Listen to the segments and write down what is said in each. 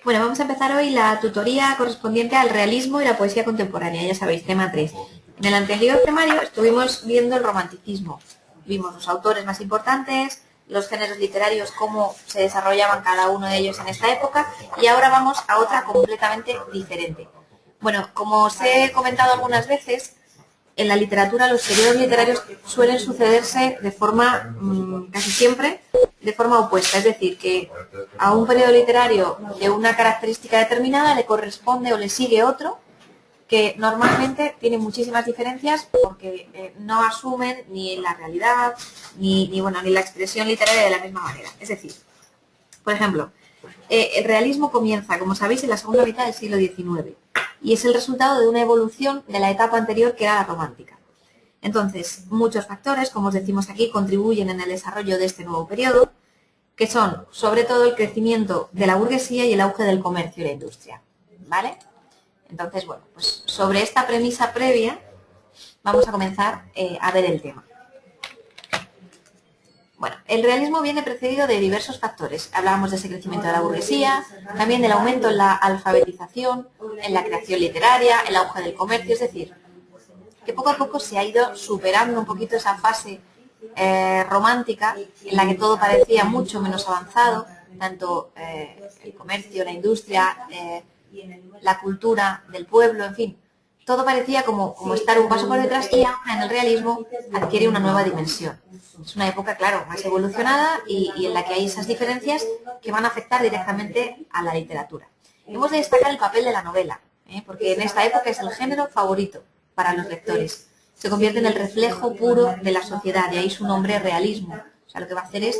Bueno, vamos a empezar hoy la tutoría correspondiente al realismo y la poesía contemporánea, ya sabéis, tema 3. En el anterior temario estuvimos viendo el romanticismo. Vimos los autores más importantes, los géneros literarios, cómo se desarrollaban cada uno de ellos en esta época, y ahora vamos a otra completamente diferente. Bueno, como os he comentado algunas veces, en la literatura los periodos literarios suelen sucederse de forma, casi siempre, de forma opuesta. Es decir, que a un periodo literario de una característica determinada le corresponde o le sigue otro que normalmente tiene muchísimas diferencias porque no asumen ni la realidad ni la expresión literaria de la misma manera. Es decir, por ejemplo, el realismo comienza, como sabéis, en la segunda mitad del siglo XIX y es el resultado de una evolución de la etapa anterior que era la romántica. Entonces, muchos factores, como os decimos aquí, contribuyen en el desarrollo de este nuevo periodo, que son, sobre todo, el crecimiento de la burguesía y el auge del comercio y la industria. ¿Vale? Entonces, bueno, pues sobre esta premisa previa vamos a comenzar a ver el tema. Bueno, el realismo viene precedido de diversos factores. Hablábamos de ese crecimiento de la burguesía, también del aumento en la alfabetización, en la creación literaria, el auge del comercio, es decir, que poco a poco se ha ido superando un poquito esa fase romántica en la que todo parecía mucho menos avanzado, tanto el comercio, la industria, la cultura del pueblo, en fin, todo parecía como estar un paso por detrás y ahora en el realismo adquiere una nueva dimensión. Es una época, claro, más evolucionada y en la que hay esas diferencias que van a afectar directamente a la literatura. Hemos de destacar el papel de la novela, porque en esta época es el género favorito para los lectores. Se convierte en el reflejo puro de la sociedad, y ahí su nombre realismo. O sea, lo que va a hacer es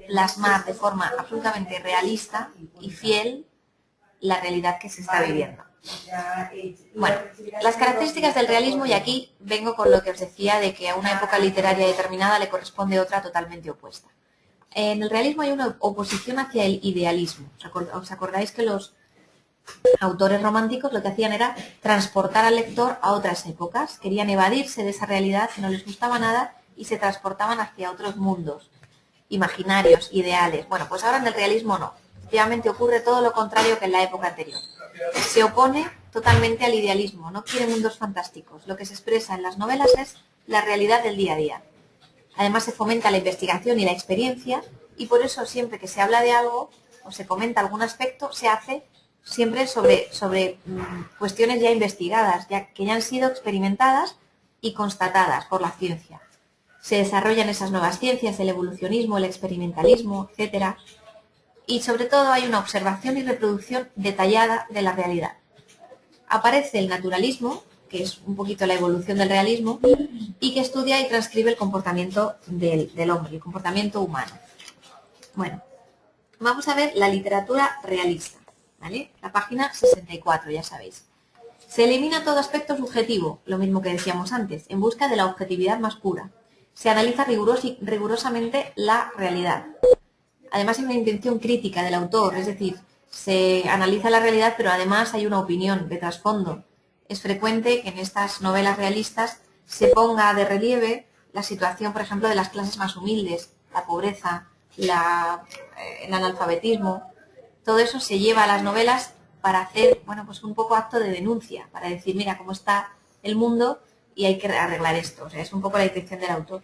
plasmar de forma absolutamente realista y fiel la realidad que se está viviendo. Bueno, las características del realismo, y aquí vengo con lo que os decía de que a una época literaria determinada le corresponde otra totalmente opuesta. En el realismo hay una oposición hacia el idealismo. ¿Os acordáis que los autores románticos lo que hacían era transportar al lector a otras épocas? Querían evadirse de esa realidad que no les gustaba nada y se transportaban hacia otros mundos imaginarios, ideales. Bueno, pues ahora en el realismo no. Efectivamente ocurre todo lo contrario que en la época anterior. Se opone totalmente al idealismo, no quiere mundos fantásticos. Lo que se expresa en las novelas es la realidad del día a día. Además se fomenta la investigación y la experiencia, y por eso siempre que se habla de algo o se comenta algún aspecto, se hace siempre sobre cuestiones ya investigadas, que ya han sido experimentadas y constatadas por la ciencia. Se desarrollan esas nuevas ciencias, el evolucionismo, el experimentalismo, etcétera. Y sobre todo hay una observación y reproducción detallada de la realidad. Aparece el naturalismo, que es un poquito la evolución del realismo, y que estudia y transcribe el comportamiento del hombre, el comportamiento humano. Bueno, vamos a ver la literatura realista, ¿vale? La página 64, ya sabéis. Se elimina todo aspecto subjetivo, lo mismo que decíamos antes, en busca de la objetividad más pura. Se analiza rigurosamente la realidad. Además hay una intención crítica del autor, es decir, se analiza la realidad, pero además hay una opinión de trasfondo. Es frecuente que en estas novelas realistas se ponga de relieve la situación, por ejemplo, de las clases más humildes, la pobreza, el analfabetismo. Todo eso se lleva a las novelas para hacer, bueno, pues un poco acto de denuncia, para decir, mira cómo está el mundo y hay que arreglar esto. O sea, es un poco la intención del autor.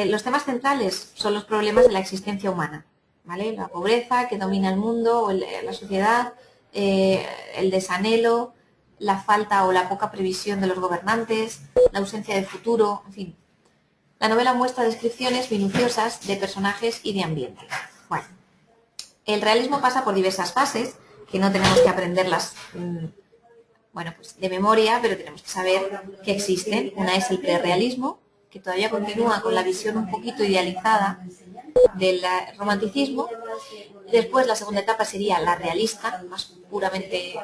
Los temas centrales son los problemas de la existencia humana, ¿vale? La pobreza que domina el mundo, la sociedad, el desanhelo, la falta o la poca previsión de los gobernantes, la ausencia de futuro, en fin. La novela muestra descripciones minuciosas de personajes y de ambientes. Bueno, el realismo pasa por diversas fases, que no tenemos que aprenderlas pues de memoria, pero tenemos que saber que existen. Una es el prerrealismo, que todavía continúa con la visión un poquito idealizada del romanticismo. Después la segunda etapa sería la realista, más puramente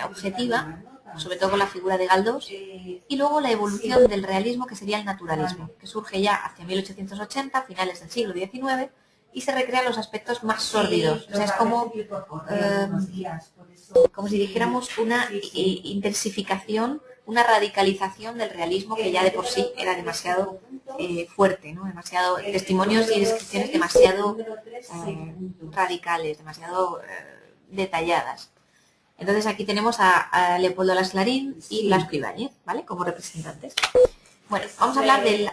objetiva, sobre todo con la figura de Galdós. Y luego la evolución del realismo, que sería el naturalismo, que surge ya hacia 1880, finales del siglo XIX, y se recrean los aspectos más sórdidos. O sea, es como si dijéramos una intensificación, una radicalización del realismo que ya de por sí era demasiado fuerte, ¿no? Demasiado testimonios y descripciones demasiado radicales, demasiado detalladas. Entonces aquí tenemos a Leopoldo Lasclarín y Blasco Ibáñez, ¿vale? Como representantes. Bueno, vamos a hablar del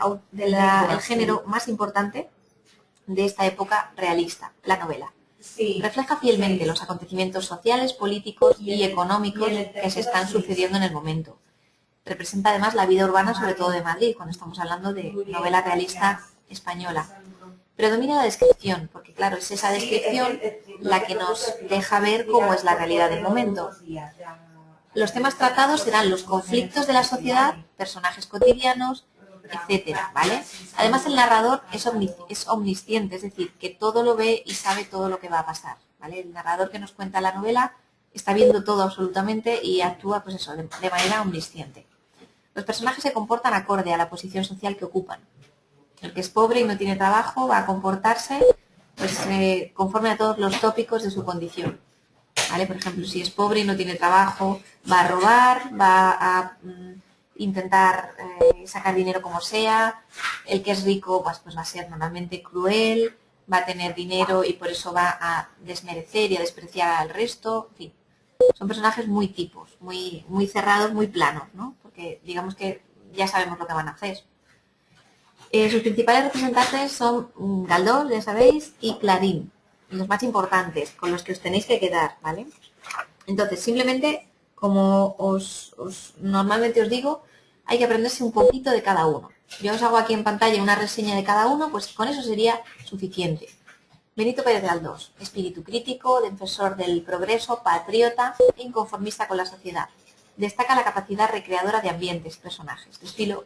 género más importante de esta época realista, la novela. Refleja fielmente los acontecimientos sociales, políticos y económicos que se están sucediendo en el momento. Representa además la vida urbana, sobre todo de Madrid, cuando estamos hablando de novela realista española. Predomina la descripción, porque claro, es esa descripción la que nos deja ver cómo es la realidad del momento. Los temas tratados serán los conflictos de la sociedad, personajes cotidianos, etcétera, ¿vale? Además, el narrador es omnisciente, es decir, que todo lo ve y sabe todo lo que va a pasar, ¿vale? El narrador que nos cuenta la novela está viendo todo absolutamente y actúa, pues eso, de manera omnisciente. Los personajes se comportan acorde a la posición social que ocupan. El que es pobre y no tiene trabajo va a comportarse pues, conforme a todos los tópicos de su condición. ¿Vale? Por ejemplo, si es pobre y no tiene trabajo, va a robar, va a intentar sacar dinero como sea. El que es rico pues va a ser normalmente cruel, va a tener dinero y por eso va a desmerecer y a despreciar al resto. En fin, son personajes muy tipos, muy cerrados, muy planos, ¿no? Porque digamos que ya sabemos lo que van a hacer. Sus principales representantes son Galdós, ya sabéis, y Clarín, los más importantes, con los que os tenéis que quedar, ¿vale? Entonces, simplemente, como normalmente os digo, hay que aprenderse un poquito de cada uno. Yo os hago aquí en pantalla una reseña de cada uno, pues con eso sería suficiente. Benito Pérez Galdós, espíritu crítico, defensor del progreso, patriota e inconformista con la sociedad. Destaca la capacidad recreadora de ambientes, personajes, de estilo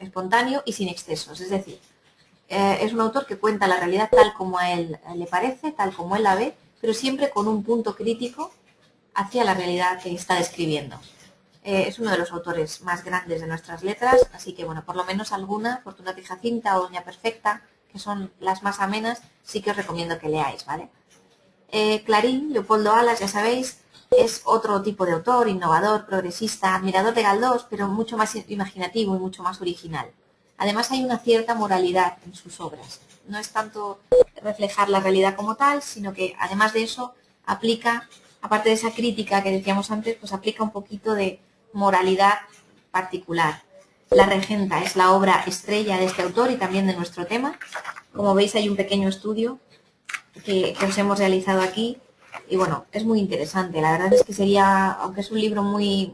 espontáneo y sin excesos, es decir, es un autor que cuenta la realidad tal como a él le parece, tal como él la ve, pero siempre con un punto crítico hacia la realidad que está describiendo. Es uno de los autores más grandes de nuestras letras, así que bueno, por lo menos alguna, Fortunata y Jacinta o Doña Perfecta, que son las más amenas, sí que os recomiendo que leáis, ¿vale? Clarín, Leopoldo Alas, ya sabéis, es otro tipo de autor, innovador, progresista, admirador de Galdós, pero mucho más imaginativo y mucho más original. Además hay una cierta moralidad en sus obras. No es tanto reflejar la realidad como tal, sino que además de eso aplica, aparte de esa crítica que decíamos antes, pues aplica un poquito de moralidad particular. La Regenta es la obra estrella de este autor y también de nuestro tema. Como veis hay un pequeño estudio que os hemos realizado aquí y bueno, es muy interesante. La verdad es que sería, aunque es un libro muy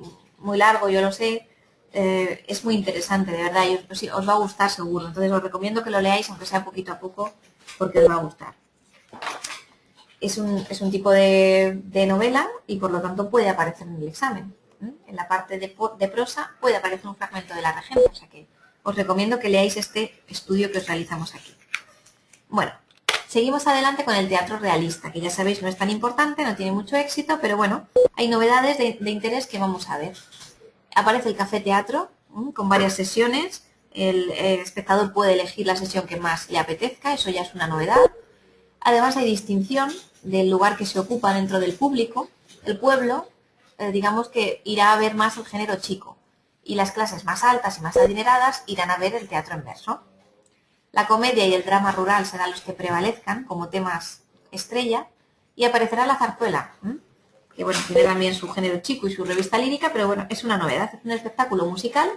largo, yo lo sé, es muy interesante, de verdad, y os va a gustar seguro. Entonces os recomiendo que lo leáis, aunque sea poquito a poco, porque os va a gustar. Es un tipo de novela y por lo tanto puede aparecer en el examen. En la parte de prosa puede aparecer un fragmento de La Regenta, o sea que os recomiendo que leáis este estudio que os realizamos aquí. Bueno, seguimos adelante con el teatro realista, que ya sabéis no es tan importante, no tiene mucho éxito, pero bueno, hay novedades de interés que vamos a ver. Aparece el café teatro, con varias sesiones. El espectador puede elegir la sesión que más le apetezca, eso ya es una novedad. Además hay distinción del lugar que se ocupa dentro del público. El pueblo, digamos que irá a ver más el género chico y las clases más altas y más adineradas irán a ver el teatro en verso. La comedia y el drama rural serán los que prevalezcan como temas estrella y aparecerá la zarzuela, que bueno, tiene también su género chico y su revista lírica, pero bueno, es una novedad, es un espectáculo musical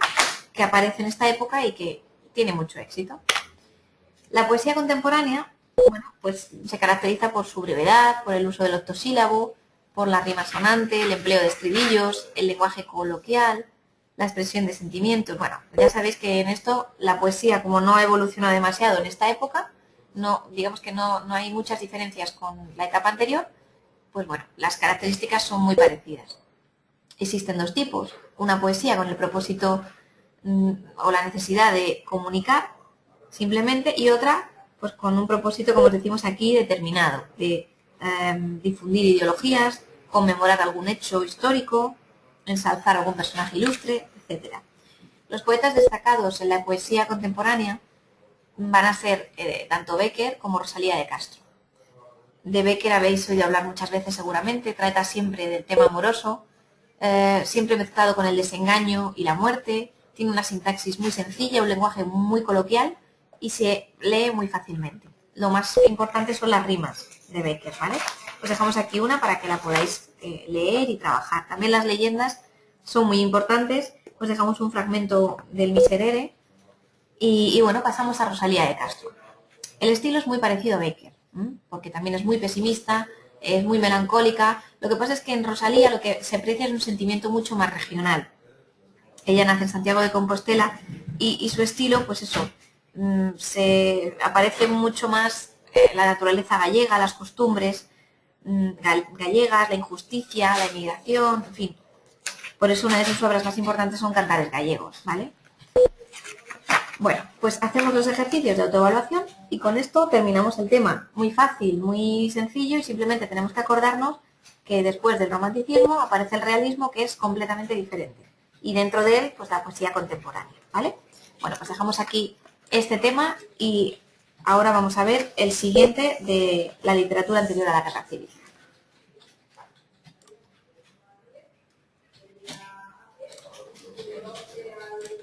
que aparece en esta época y que tiene mucho éxito. La poesía contemporánea, bueno, pues se caracteriza por su brevedad, por el uso del octosílabo, por la rima sonante, el empleo de estribillos, el lenguaje coloquial, la expresión de sentimientos. Bueno, ya sabéis que en esto la poesía, como no ha evolucionado demasiado en esta época, digamos que no hay muchas diferencias con la etapa anterior, pues bueno, las características son muy parecidas. Existen dos tipos, una poesía con el propósito o la necesidad de comunicar simplemente y otra pues con un propósito, como os decimos aquí, determinado, de difundir ideologías, conmemorar algún hecho histórico, ensalzar algún personaje ilustre, etc. Los poetas destacados en la poesía contemporánea van a ser tanto Bécquer como Rosalía de Castro. De Bécquer habéis oído hablar muchas veces seguramente, trata siempre del tema amoroso, siempre mezclado con el desengaño y la muerte, tiene una sintaxis muy sencilla, un lenguaje muy coloquial y se lee muy fácilmente. Lo más importante son las rimas de Bécquer, ¿vale? Os dejamos aquí una para que la podáis leer y trabajar. También las leyendas son muy importantes. Os dejamos un fragmento del Miserere. Y bueno, pasamos a Rosalía de Castro. El estilo es muy parecido a Becker, porque también es muy pesimista, es muy melancólica. Lo que pasa es que en Rosalía lo que se aprecia es un sentimiento mucho más regional. Ella nace en Santiago de Compostela y su estilo, pues eso, se aparece mucho más la naturaleza gallega, las costumbres gallegas, la injusticia, la emigración, en fin. Por eso una de sus obras más importantes son Cantares gallegos, ¿vale? Bueno, pues hacemos los ejercicios de autoevaluación y con esto terminamos el tema. Muy fácil, muy sencillo y simplemente tenemos que acordarnos que después del romanticismo aparece el realismo, que es completamente diferente. Y dentro de él, pues la poesía contemporánea, ¿vale? Bueno, pues dejamos aquí este tema y ahora vamos a ver el siguiente de la literatura anterior a la Guerra Civil.